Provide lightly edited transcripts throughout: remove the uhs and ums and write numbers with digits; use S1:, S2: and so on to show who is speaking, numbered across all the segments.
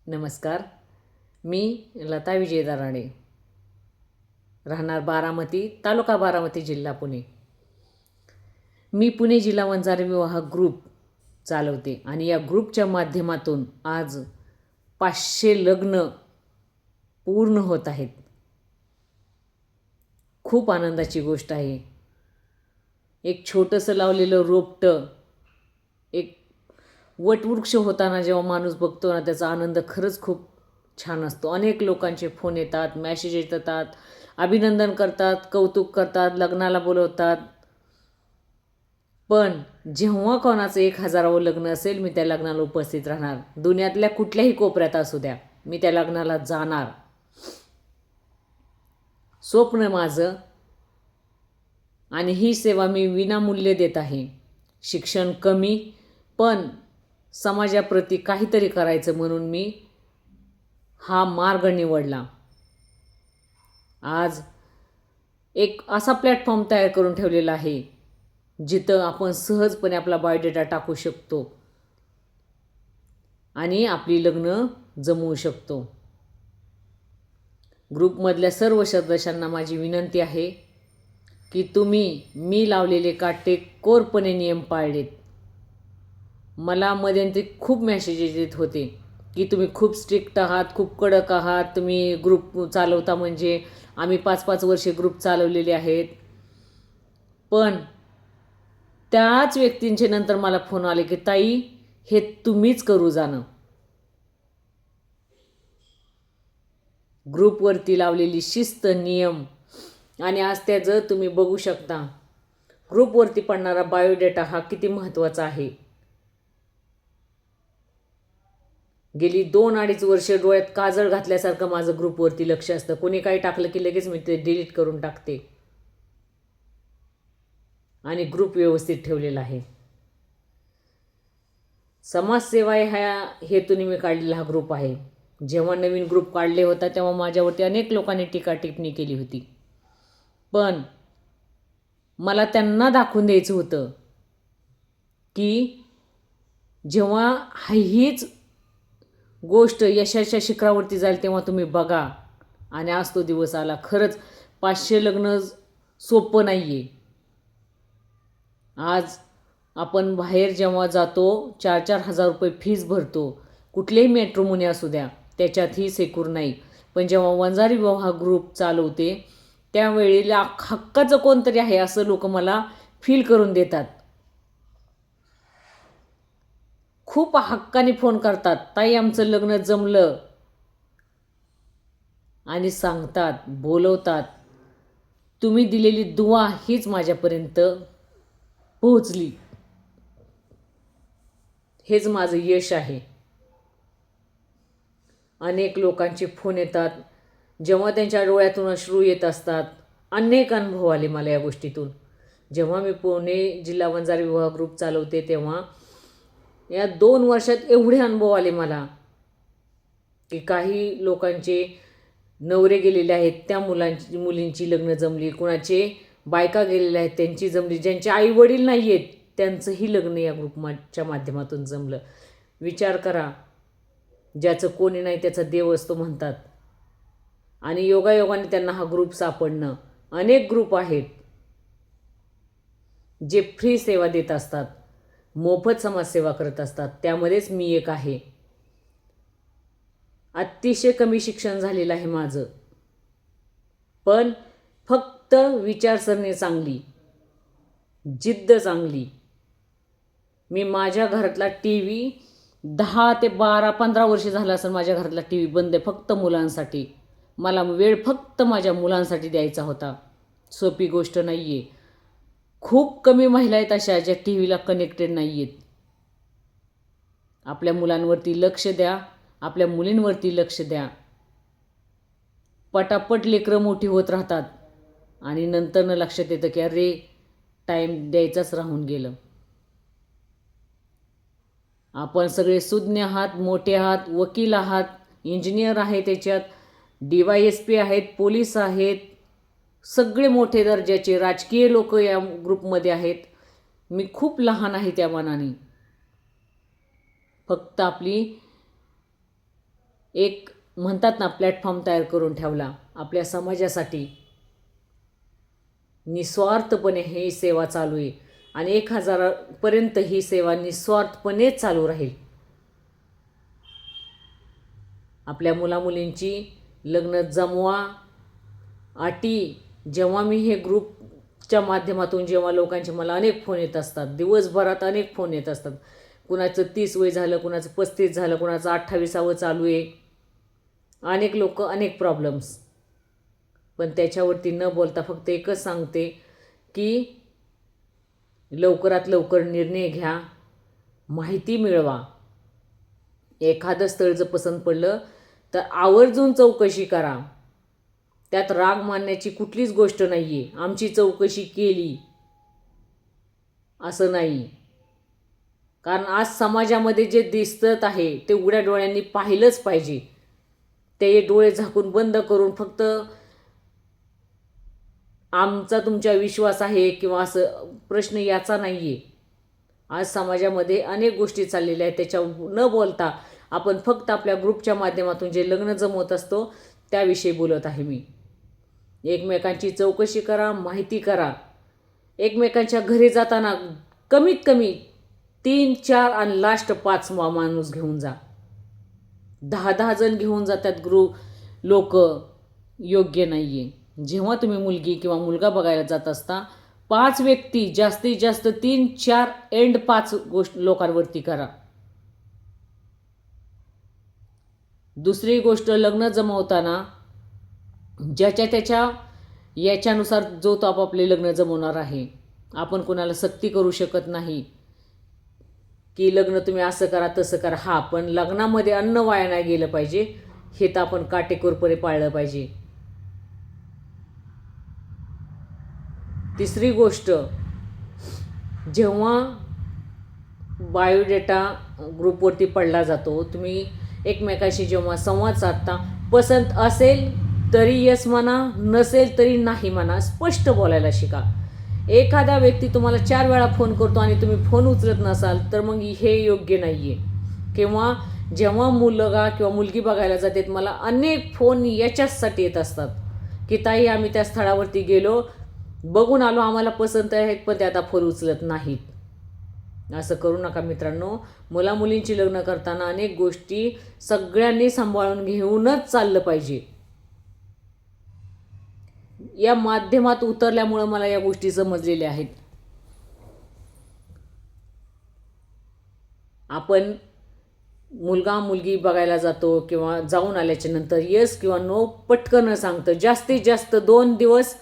S1: नमस्कार. मी लता विजय दराडे, राहणार बारामती, तालुका बारामती, जिल्हा पुणे. मी पुणे जिल्हा वंजारी विवाह ग्रुप चालवते आणि या ग्रुपच्या माध्यमातून आज 500 लग्न पूर्ण होत आहेत. खूप आनंदाची गोष्ट आहे. एक छोटंसं लावलेलं रोपटं, एक वटवृक्ष होताना जेव्हा माणूस बघतो ना, त्याचा आनंद खरंच खूप छान असतो. अनेक लोकांचे फोन येतात, मॅसेज येतात, अभिनंदन करतात, कौतुक करतात, लग्नाला बोलवतात. पण जेव्हा कोणाचं 1000वं लग्न असेल, मी त्या लग्नाला उपस्थित राहणार. दुनियातल्या कुठल्याही कोपऱ्यात असू द्या, मी त्या लग्नाला जाणार. स्वप्न माझं आणि ही सेवा मी विनामूल्य देत आहे. शिक्षण कमी, पण समाजाप्रती काहीतरी करायचं म्हणून मी हा मार्ग निवडला. आज एक असा प्लॅटफॉर्म तयार करून ठेवलेला आहे जिथं आपण सहजपणे आपला बायोडेटा टाकू शकतो आणि आपली लग्न जमवू शकतो. ग्रुपमधल्या सर्व सदस्यांना माझी विनंती आहे की तुम्ही मी लावलेले काटेकोरपणे नियम पाळलेत. मला मध्यंतरी खूप मेसेजेस येत होते की तुम्ही खूप स्ट्रिक्ट आहात, खूप कडक आहात, तुम्ही ग्रुप चालवता म्हणजे आम्ही 5-5 वर्षे ग्रुप चालवलेले आहेत. पण त्याच व्यक्तींचे नंतर मला फोन आले की ताई, हे तुम्हीच करू जाणं. ग्रुपवरती लावलेली शिस्त, नियम आणि आज त्याचं तुम्ही बघू शकता. ग्रुपवरती पडणारा बायोडेटा हा किती महत्त्वाचा आहे. गेली 2-2.5 वर्ष डोळ्यात काजळ घातल्यासारखं माझं ग्रुपवरती लक्ष असतं. कोणी काही टाकलं की लगेच मी ते डिलीट करून टाकते आणि ग्रुप व्यवस्थित ठेवलेला आहे. समाजसेवा ह्या हेतूने मी काढलेला हा ग्रुप आहे. जेव्हा नवीन ग्रुप काढले होता तेव्हा माझ्यावरती अनेक लोकांनी टीका टिप्पणी केली होती. पण मला त्यांना दाखवून द्यायचं होतं की जेव्हा हीच गोष्ट यशाच्या शिखरावरती जाईल तेव्हा तुम्ही बघा. आणि आज तो दिवस आला. खरंच 500 लग्न सोपं नाही आहे. आज आपण बाहेर जेव्हा जातो 4-4 हजार रुपये फीस भरतो, कुठलेही मेट्रोमुनी असू द्या, त्याच्यातही सेक्युर नाही. पण जेव्हा वंजारी विवाह ग्रुप चालवते त्यावेळेला हक्काचं कोणतरी आहे असं लोक मला फील करून देतात. खूप हक्काने फोन करतात, ताई आमचं लग्न जमलं, आणि सांगतात, बोलवतात. तुम्ही दिलेली दुआ हीच माझ्यापर्यंत पोहोचली. हेच माझं यश आहे. अनेक लोकांचे फोन येतात, जेव्हा त्यांच्या डोळ्यातून अश्रू येत असतात. अनेक अनुभव आले मला या गोष्टीतून. जेव्हा मी पुणे जिल्हा वंजारी विवाह ग्रुप चालवते तेव्हा या 2 वर्षात एवढे अनुभव आले मला की काही लोकांचे नवरे गेलेले आहेत, त्या मुलींची लग्न जमली, कुणाचे बायका गेलेल्या आहेत त्यांची जमली, ज्यांचे आई वडील नाही आहेत त्यांचंही लग्न या ग्रुपच्या माध्यमातून जमलं. विचार करा, ज्याचं कोणी नाही त्याचा देव असतो म्हणतात. आणि योगायोगाने त्यांना हा ग्रुप सापडणं. अनेक ग्रुप आहेत जे फ्री सेवा देत असतात, मोफत समाजसेवा करत असतात. त्यामध्येच मी एक आहे. अतिशय कमी शिक्षण झालेलं आहे माझं, पण फक्त विचारसरणी चांगली, जिद्द चांगली. मी माझ्या घरातला टी व्ही 10 ते 12-15 वर्ष झालं असेल माझ्या घरातला टी व्ही बंद आहे, फक्त मुलांसाठी. मला वेळ फक्त माझ्या मुलांसाठी द्यायचा होता. सोपी गोष्ट नाही आहे. खूप कमी महिला आहेत अशा ज्या टी व्हीला कनेक्टेड नाही आहेत. आपल्या मुलांवरती लक्ष द्या, आपल्या मुलींवरती लक्ष द्या. पटापट लेकरं मोठी होत राहतात आणि नंतर लक्षात येतं की अरे टाईम द्यायचाच राहून गेलं. आपण सगळे सुज्ञ आहात, मोठे आहात, वकील आहात, इंजिनियर आहे, त्याच्यात DYSP आहेत, पोलीस आहेत, सगळे मोठे दर्जाचे राजकीय लोक या ग्रुपमध्ये आहेत. मी खूप लहान आहे त्या मानाने. फक्त आपली एक म्हणतात ना प्लॅटफॉर्म तयार करून ठेवला आपल्या समाजासाठी. निस्वार्थपणे ही सेवा चालू आहे आणि 1000पर्यंत ही सेवा निस्वार्थपणे चालू राहील. आपल्या मुलामुलींची लग्न जमवा. जेव्हा मी हे ग्रुपच्या माध्यमातून जेव्हा लोकांचे मला अनेक फोन येत असतात, दिवसभरात अनेक फोन येत असतात. कुणाचं 30 वय झालं, कुणाचं 35 झालं, कुणाचं 28वे चालू आहे. अनेक लोक, अनेक प्रॉब्लेम्स. पण त्याच्यावरती न बोलता फक्त एकच सांगते की लवकरात लवकर निर्णय घ्या, माहिती मिळवा. एखादं स्थळ जर पसंत पडलं तर आवर्जून चौकशी करा. त्यात राग मानण्याची कुठलीच गोष्ट नाही आहे. आमची चौकशी केली असं नाही. कारण आज समाजामध्ये जे दिसत आहे ते उघड्या डोळ्यांनी पाहिलंच पाहिजे. ते डोळे झाकून बंद करून फक्त आमचा तुमच्या विश्वास आहे किंवा असं प्रश्न याचा नाही आहे. आज समाजामध्ये अनेक गोष्टी चाललेल्या आहेत. त्याच्यावर न बोलता आपण फक्त आपल्या ग्रुपच्या माध्यमातून जे लग्न जमवत असतो त्याविषयी बोलत आहे मी. एकमेकांची चौकशी करा, माहिती करा. एकमेकांच्या घरी जाताना कमीत कमी 3, 4 आणि लास्ट 5 माणूस घेऊन जा. 10 जण घेऊन जातात लोक, योग्य नाही आहे. जेव्हा तुम्ही मुलगी किंवा मुलगा बघायला जात असता 5 व्यक्ती, जास्तीत जास्त 3, 4 एंड 5 लोकांवरती करा. दुसरी गोष्ट, लग्न जमवताना ज्याच्या त्याच्या याच्यानुसार जो तो आपापले लग्न जमवणार आहे. आपण कोणाला सक्ती करू शकत नाही की लग्न तुम्ही असं करा तसं करा. हा, पण लग्नामध्ये अन्न वाया नाही गेलं पाहिजे हे तर आपण काटेकोरपणे पाळलं पाहिजे. तिसरी गोष्ट, जेव्हा बायोडेटा ग्रुपवरती पडला जातो, तुम्ही एकमेकाशी जेव्हा संवाद साधता, पसंत असेल तरी यस म्हणा, नसेल तरी नाही म्हणा. स्पष्ट बोलायला शिका. एखादा व्यक्ती तुम्हाला 4 वेळा फोन करतो आणि तुम्ही फोन उचलत नसाल तर मग हे योग्य नाही आहे. किंवा जेव्हा मुलगा किंवा मुलगी बघायला जाते, मला अनेक फोन याच्याचसाठी येत असतात की ताई आम्ही त्या स्थळावरती गेलो, बघून आलो, आम्हाला पसंत आहेत, पण ते आता फोन उचलत नाहीत. असं करू नका मित्रांनो. मुलामुलींची लग्न करताना अनेक गोष्टी सगळ्यांनी सांभाळून घेऊनच चाललं पाहिजे. या माध्यमात उतरल्यामुळं मला या गोष्टी समजलेल्या आहेत. आपण मुलगा मुलगी बघायला जातो किंवा जाऊन आल्याच्या नंतर येस किंवा नो पटकन सांगतं. जास्तीत जास्त 2 दिवस,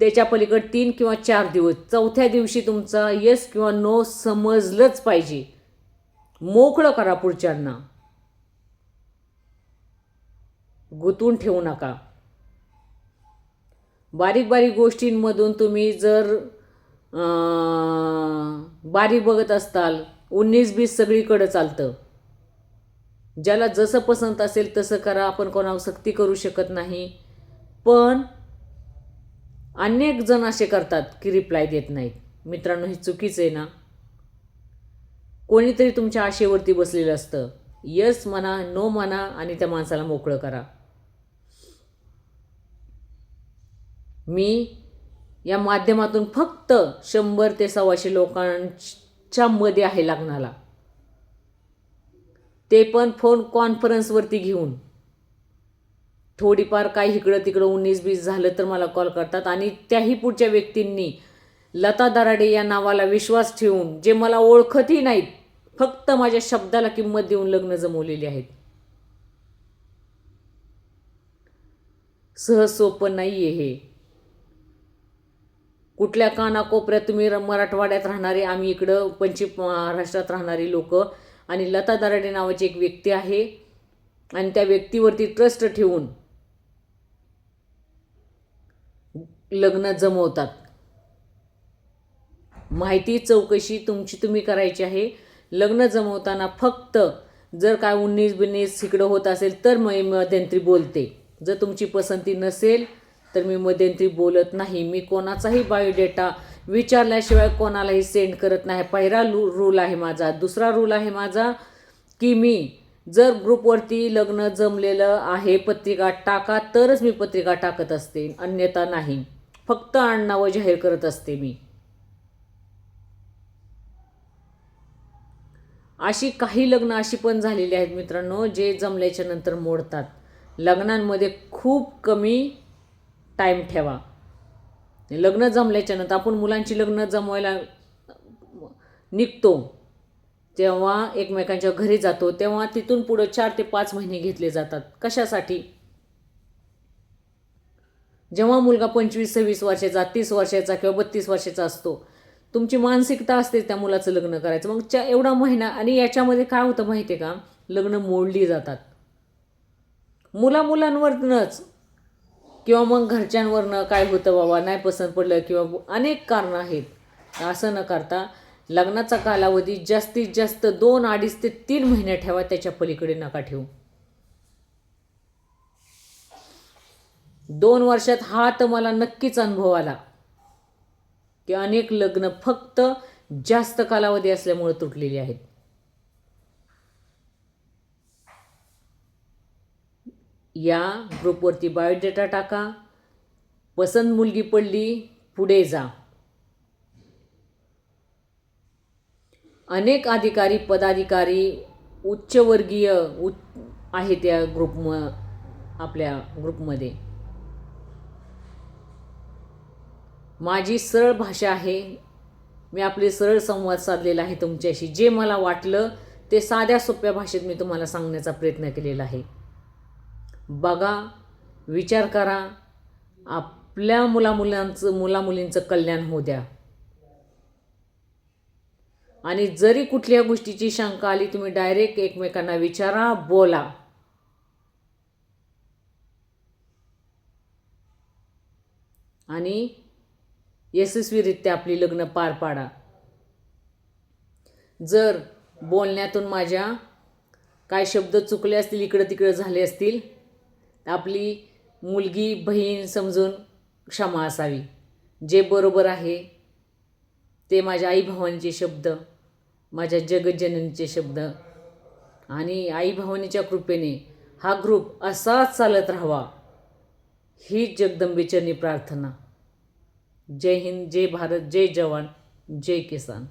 S1: त्याच्या पलीकडे 3 किंवा 4 दिवस. 4थ्या दिवशी तुमचा येस किंवा नो समजलंच पाहिजे. मोकळं करा पुढच्यांना, गुंतवून ठेवू नका. बारीक बारीक गोष्टींमधून तुम्ही जर बारीक बघत असताल, 19-20 सगळीकडं चालतं. ज्याला जसं पसंत असेल तसं करा. आपण कोणावर सक्ती करू शकत नाही. पण अनेक जण असे करतात की रिप्लाय देत नाहीत. मित्रांनो, हे चुकीचं आहे ना. कोणीतरी तुमच्या आशेवरती बसलेलं असतं. यस म्हणा, नो म्हणा आणि त्या माणसाला मोकळं करा. मी या माध्यमातून फक्त 100 ते 125 लोकांच्या मध्ये आहे लग्नाला. ते पण फोन कॉन्फरन्सवरती घेऊन. थोडीफार काही इकडं तिकडं 19-20 झालं तर मला कॉल करतात. आणि त्याही पुढच्या व्यक्तींनी लता दराडे या नावाला विश्वास ठेवून, जे मला ओळखतही नाहीत, फक्त माझ्या शब्दाला किंमत देऊन लग्न जमवलेली आहेत. सहज सोपं नाही आहे हे. कुठल्या कानाकोपऱ्यात तुम्ही मराठवाड्यात राहणारे, आम्ही इकडं पश्चिम महाराष्ट्रात राहणारी लोक, आणि लता दराडे नावाची एक व्यक्ती आहे आणि त्या व्यक्तीवरती ट्रस्ट ठेवून लग्न जमवतात. माहिती चौकशी तुमची तुम्ही करायची आहे. लग्न जमवताना फक्त जर काय 19-20 इकडं होत असेल तर मी मध्यंतरी बोलते. जर तुमची पसंती नसेल तर मी मध्यंतरी बोलत नाही. मी कोणाचाही बायोडेटा विचारल्याशिवाय कोणालाही सेंड करत नाही. पहिला रूल आहे माझा. दुसरा रूल आहे माझा की मी जर ग्रुपवरती लग्न जमलेलं आहे पत्रिका टाका तरच मी पत्रिका टाकत असते, अन्यथा नाही. फक्त आडनावं जाहीर करत असते मी. अशी काही लग्न अशी पण झालेली आहेत मित्रांनो, जे जमल्याच्या नंतर मोडतात. लग्नांमध्ये खूप कमी टाईम ठेवा. लग्न जमल्याच्या नंतर आपण मुलांची लग्न जमवायला निघतो तेव्हा एकमेकांच्या घरी जातो, तेव्हा तिथून पुढं 4 ते 5 महिने घेतले जातात. कशासाठी? जेव्हा मुलगा 25-26 वर्षाचा, 30 वर्षाचा किंवा 32 वर्षाचा असतो, तुमची मानसिकता असते त्या मुलाचं लग्न करायचं. मग एवढा महिना, आणि याच्यामध्ये काय होतं माहिती आहे का, लग्न मोडली जातात. मुलांवरनंच किंवा मग घरच्यांवरनं काय होतं, बाबा नाही पसंत पडलं किंवा अनेक कारणं आहेत. असं न करता लग्नाचा कालावधी जास्तीत जास्त 2, 2.5 ते 3 महिने ठेवा, त्याच्या पलीकडे नका ठेवू. 2 वर्षात हा तर मला नक्कीच अनुभव आला की अनेक लग्न फक्त जास्त कालावधी असल्यामुळे तुटलेली आहेत. या ग्रुपवरती बायोडेटा टाका. पसंत मुलगी पडली, पुढे जा. अनेक अधिकारी, पदाधिकारी, उच्चवर्गीय आहेत या आपल्या ग्रुपमध्ये. माझी सरळ भाषा आहे, मी आपले सरळ संवाद साधलेला आहे तुमच्याशी. जे मला वाटलं ते साध्या सोप्या भाषेत मी तुम्हाला सांगण्याचा प्रयत्न केलेला आहे. बघा, विचार करा, आपल्या मुलामुलींचं कल्याण होऊ द्या. आणि जरी कुठल्या गोष्टीची शंका आली, तुम्ही डायरेक्ट एकमेकांना विचारा, बोला. आणि यशस्वीरित्या आपली लग्न पार पाडा. जर बोलण्यातून माझ्या काय शब्द चुकले असतील, इकडं तिकडं झाले असतील, आपली मुलगी बहीण समजून क्षमा असावी. जे बरोबर आहे ते माझ्या आई भावांचे शब्द, माझ्या जगज्जननीचे शब्द, आणि आई भावानीच्या कृपेने हा ग्रुप असाच चालत राहावा, ही जगदंबेचरणी प्रार्थना. जय हिंद, जय भारत, जय जवान, जय किसान.